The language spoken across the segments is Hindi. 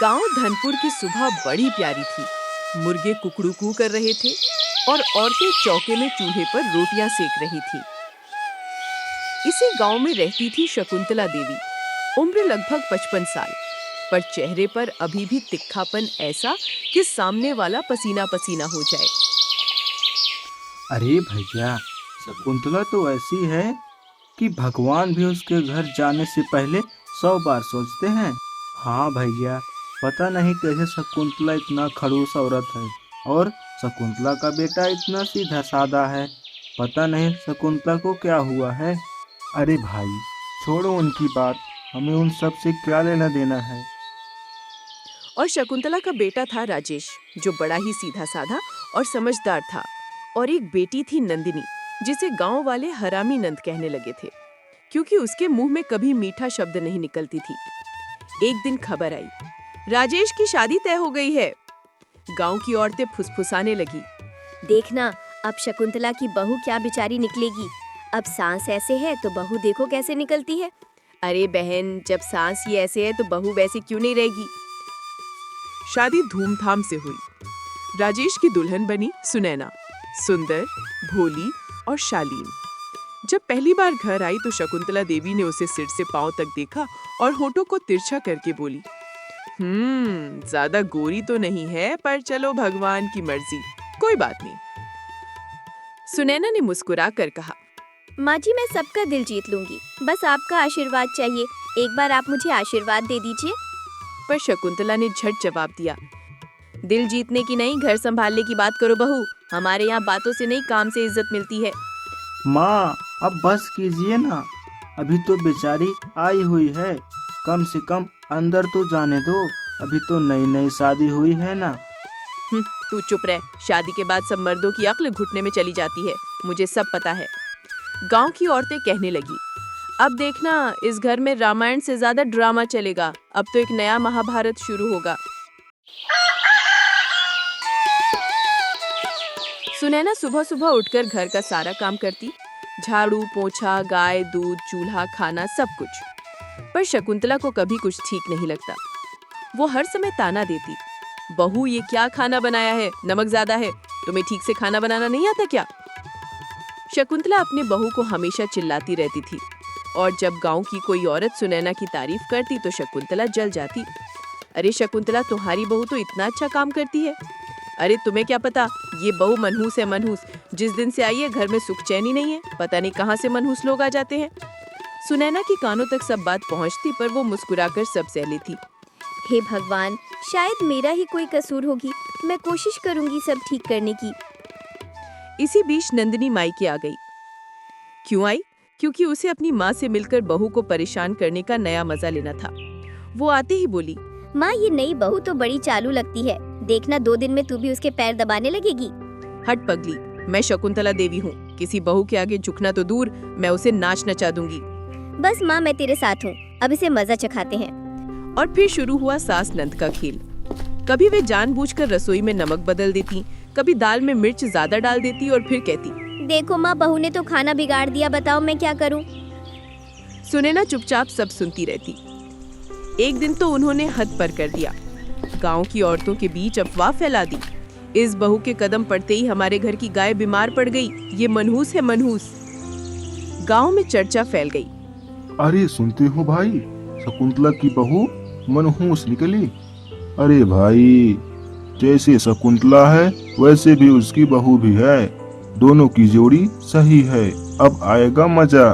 गांव धनपुर की सुबह बड़ी प्यारी थी। मुर्गे कुकड़ू कर रहे थे और औरतें चौके में चूल्हे पर रोटियां सेक रही थी। इसी गांव में रहती थी शकुंतला देवी। उम्र लगभग 55 साल, पर चेहरे पर अभी भी तिखापन ऐसा कि सामने वाला पसीना पसीना हो जाए। अरे भैया, शकुंतला तो ऐसी है कि भगवान भी उसके घर जाने से पहले 100 बार सोचते हैं। हाँ भैया, पता नहीं कैसे शकुंतला इतना खड़ूस औरत है और शकुंतला का बेटा इतना सीधा साधा है। पता नहीं शकुंतला को क्या हुआ है। अरे भाई, छोड़ो उनकी बात, हमें उन सब से क्या लेना देना है। और शकुंतला का बेटा था राजेश, जो बड़ा ही सीधा साधा और समझदार था। और एक बेटी थी नंदिनी, जिसे गांव वाले हरामी नंद कहने लगे थे, क्योंकि उसके मुंह में कभी मीठा शब्द नहीं निकलती थी। एक दिन खबर आई, राजेश की शादी तय हो गई है। गांव की औरतें फुसफुसाने लगी। देखना, अब शकुंतला की बहू क्या बेचारी निकलेगी। अब सांस ऐसे है तो बहू देखो कैसे निकलती है। अरे बहन, जब सांस ही ऐसे है तो बहू वैसे क्यों नहीं रहेगी। शादी धूमधाम से हुई। राजेश की दुल्हन बनी सुनैना, सुंदर, भोली और शालीन। जब पहली बार घर आई तो शकुंतला देवी ने उसे सिर से पांव तक देखा और होठों को तिरछा करके बोली, ज्यादा गोरी तो नहीं है, पर चलो भगवान की मर्जी, कोई बात नहीं। सुनैना ने मुस्कुरा कर कहा, माँ जी, मैं सबका दिल जीत लूंगी, बस आपका आशीर्वाद चाहिए। एक बार आप मुझे आशीर्वाद दे दीजिए। पर शकुंतला ने झट जवाब दिया, दिल जीतने की नहीं, घर संभालने की बात करो बहू। हमारे यहाँ बातों से नहीं, काम से इज्जत मिलती है। माँ, अब बस कीजिए ना, अभी तो बेचारी आई हुई है, कम से कम अंदर तो जाने दो, अभी तो नई नई शादी हुई है ना। तू चुप रह, शादी के बाद सब मर्दों की अक्ल घुटने में चली जाती है, मुझे सब पता है। गांव की औरतें कहने लगी, अब देखना, इस घर में रामायण से ज्यादा ड्रामा चलेगा, अब तो एक नया महाभारत शुरू होगा। सुनैना सुबह सुबह उठकर घर का सारा काम करती, झाड़ू पोछा, गाय दूध, चूल्हा, खाना, सब कुछ। पर शकुंतला को कभी कुछ ठीक नहीं लगता। वो हर समय ताना देती, बहू ये क्या खाना बनाया है, नमक ज्यादा है, तुम्हें ठीक से खाना बनाना नहीं आता क्या। शकुंतला अपने बहू को हमेशा चिल्लाती रहती थी, और जब गांव की कोई औरत सुनैना की तारीफ करती तो शकुंतला जल जाती। अरे शकुंतला, तुम्हारी बहू तो इतना अच्छा काम करती है। अरे तुम्हें क्या पता, ये बहू मनहूस है, मनहूस। जिस दिन से आई है घर में सुख चैन ही नहीं है, पता नहीं कहाँ से मनहूस लोग आ जाते हैं। सुनैना की कानों तक सब बात पहुँचती, पर वो मुस्कुराकर सब सह लेती। हे भगवान, शायद मेरा ही कोई कसूर होगी, मैं कोशिश करूंगी सब ठीक करने की। इसी बीच नंदिनी मायके आ गई। क्यों आई? क्योंकि उसे अपनी माँ से मिलकर बहू को परेशान करने का नया मजा लेना था। वो आते ही बोली, माँ, ये नई बहू तो बड़ी चालू लगती है, देखना 2 दिन में तू भी उसके पैर दबाने लगेगी। हट पगली, मैं शकुंतला देवी हूँ, किसी बहू के आगे झुकना तो दूर, मैं उसे नाच नचा दूंगी। बस माँ, मैं तेरे साथ हूँ, अब इसे मजा चखाते हैं। और फिर शुरू हुआ सास नंद का खेल। कभी वे जानबूझकर रसोई में नमक बदल देती, कभी दाल में मिर्च ज्यादा डाल देती और फिर कहती, देखो माँ, बहू ने तो खाना बिगाड़ दिया, बताओ मैं क्या करूँ। सुनैना चुपचाप सब सुनती रहती। एक दिन तो उन्होंने हद पर कर दिया। गांव की औरतों के बीच अफवाह फैला दी, इस बहू के कदम पड़ते ही हमारे घर की गाय बीमार पड़ गई, ये मनहूस है, मनहूस। गांव में चर्चा फैल गई। अरे सुनते हो भाई, शकुंतला की बहू मनहूस निकली। अरे भाई, जैसे शकुंतला है वैसे भी उसकी बहू भी है, दोनों की जोड़ी सही है, अब आएगा मजा।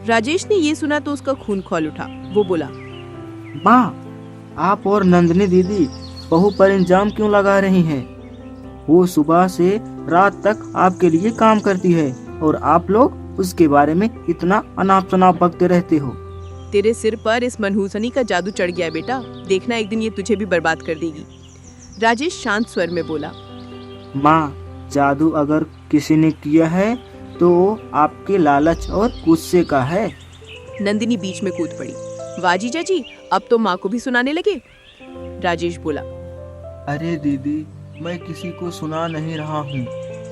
राजेश ने ये सुना तो उसका खून खौल उठा। वो बोला, माँ, आप और नंदिनी दीदी बहू पर इल्जाम क्यों लगा रही हैं? वो सुबह से रात तक आपके लिए काम करती है और आप लोग उसके बारे में इतना अनाप शनाप बकते रहते हो। तेरे सिर पर इस मनहूसनी का जादू चढ़ गया है बेटा, देखना एक दिन ये तुझे भी बर्बाद कर देगी। राजेश शांत स्वर में बोला, माँ, जादू अगर किसी ने किया है तो आपके लालच और गुस्से का है। नंदिनी बीच में कूद पड़ी, वाह जीजा जी, अब तो माँ को भी सुनाने लगे। राजेश बोला, अरे दीदी, मैं किसी को सुना नहीं रहा हूँ,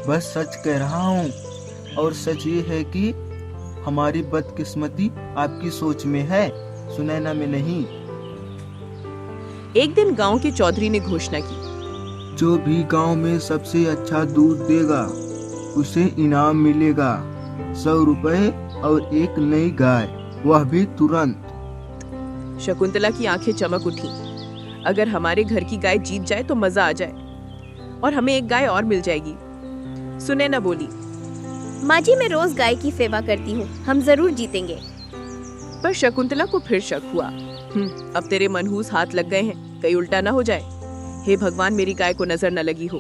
बस सच कह रहा हूँ, और सच ये है कि हमारी बदकिस्मती आपकी सोच में है, सुनैना में नहीं। एक दिन गांव के चौधरी ने घोषणा की, जो भी गांव में सबसे अच्छा दूध देगा उसे इनाम मिलेगा, 100 रुपए और एक नई गाय, वह भी तुरंत। शकुंतला की आंखें चमक उठी। अगर हमारे घर की गाय जीत जाए तो मजा आ जाए, और हमें एक गाय और मिल जाएगी। सुनैना बोली, माँ जी मैं रोज गाय की सेवा करती हूँ, हम जरूर जीतेंगे। पर शकुंतला को फिर शक हुआ। अब तेरे मनहूस हाथ लग गए हैं, कहीं उल्टा ना हो जाए। हे भगवान, मेरी गाय को नजर न लगी हो।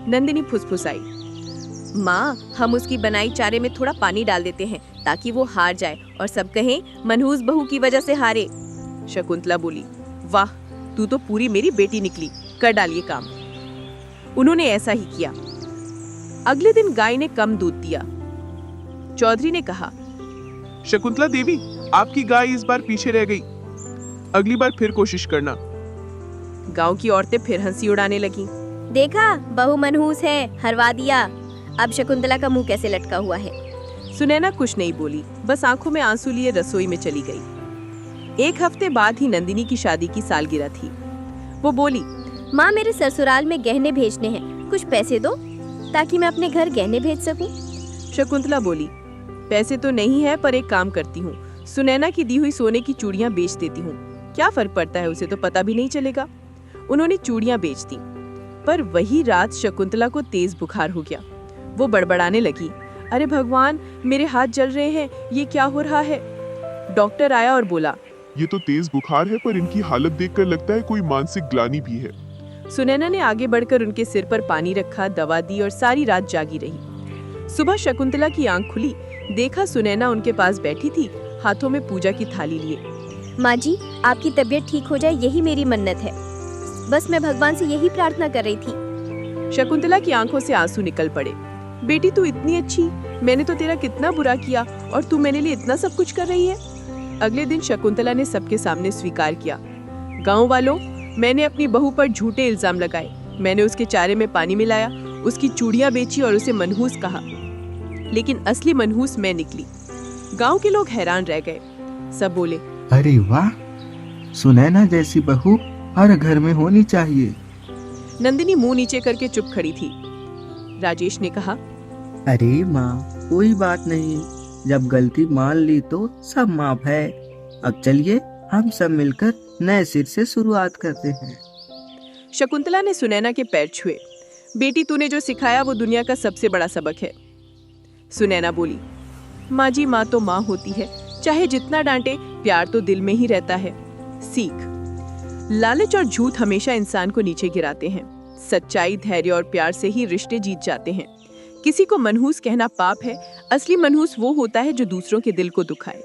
नंदिनी फुसफुसाई, माँ हम उसकी बनाई चारे में थोड़ा पानी डाल देते हैं ताकि वो हार जाए और सब कहें मनहूस बहू की वजह से हारे। शकुंतला बोली, वाह तू तो पूरी मेरी बेटी निकली, कर डालिए काम। उन्होंने ऐसा ही किया। अगले दिन गाय ने कम दूध दिया। चौधरी ने कहा, शकुंतला देवी, आपकी गाय इस बार पीछे रह गई, अगली बार फिर कोशिश करना। गांव की औरतें फिर हंसी उड़ाने लगीं। देखा, बहू मनहूस है, हरवा दिया। अब शकुंतला का मुंह कैसे लटका हुआ है। सुनैना कुछ नहीं बोली, बस आंखों में आंसू लिए रसोई में चली गई। एक हफ्ते बाद ही नंदिनी की शादी की सालगिरह थी। वो बोली, माँ मेरे ससुराल में गहने भेजने हैं, कुछ पैसे दो ताकि मैं अपने घर गहने भेज सकूं। शकुंतला बोली, पैसे तो नहीं है, पर एक काम करती हूँ, सुनैना की दी हुई सोने की चूड़ियां बेच देती हूँ, क्या फर्क पड़ता है, उसे तो पता भी नहीं चलेगा। उन्होंने चूड़ियां बेच दी। पर वही रात शकुंतला को तेज बुखार हो गया। वो बड़बड़ाने लगी, अरे भगवान, मेरे हाथ जल रहे हैं, ये क्या हो रहा है। डॉक्टर आया और बोला, ये तो तेज बुखार है, पर इनकी हालत देखकर लगता है कोई मानसिक ग्लानि भी है। सुनैना ने आगे बढ़कर उनके सिर पर पानी रखा, दवा दी और सारी रात जागी रही। सुबह शकुंतला की आंख खुली, देखा सुनैना उनके पास बैठी थी, हाथों में पूजा की थाली लिए। माँ जी आपकी तबीयत ठीक हो जाए, यही मेरी मन्नत है, बस मैं भगवान से यही प्रार्थना कर रही थी। शकुंतला की आंखों से आंसू निकल पड़े। बेटी तू इतनी अच्छी, मैंने तो तेरा कितना बुरा किया और तू मेरे लिए इतना सब कुछ कर रही है। अगले दिन शकुंतला ने सबके सामने स्वीकार किया, गांव वालों, मैंने अपनी बहू पर झूठे इल्जाम लगाए, मैंने उसके चारे में पानी मिलाया, उसकी चूड़ियां बेची और उसे मनहूस कहा, लेकिन असली मनहूस मैं निकली। गांव के लोग हैरान रह गए। सब बोले, अरे वाह, सुनैना जैसी बहू हर घर में होनी चाहिए। नंदिनी मुंह नीचे करके चुप खड़ी थी। राजेश ने कहा, अरे माँ कोई बात नहीं, जब गलती मान ली तो सब माफ है। अब चलिए हम सब मिलकर नए सिर से शुरुआत करते हैं। शकुंतला ने सुनैना के पैर छुए। बेटी तूने जो सिखाया वो दुनिया का सबसे बड़ा सबक है। सुनैना बोली, माँ जी, माँ तो माँ होती है, चाहे जितना डांटे प्यार तो दिल में ही रहता है। सीख, लालच और झूठ हमेशा इंसान को नीचे गिराते हैं। सच्चाई, धैर्य और प्यार से ही रिश्ते जीत जाते हैं। किसी को मनहूस कहना पाप है, असली मनहूस वो होता है जो दूसरों के दिल को दुखाए।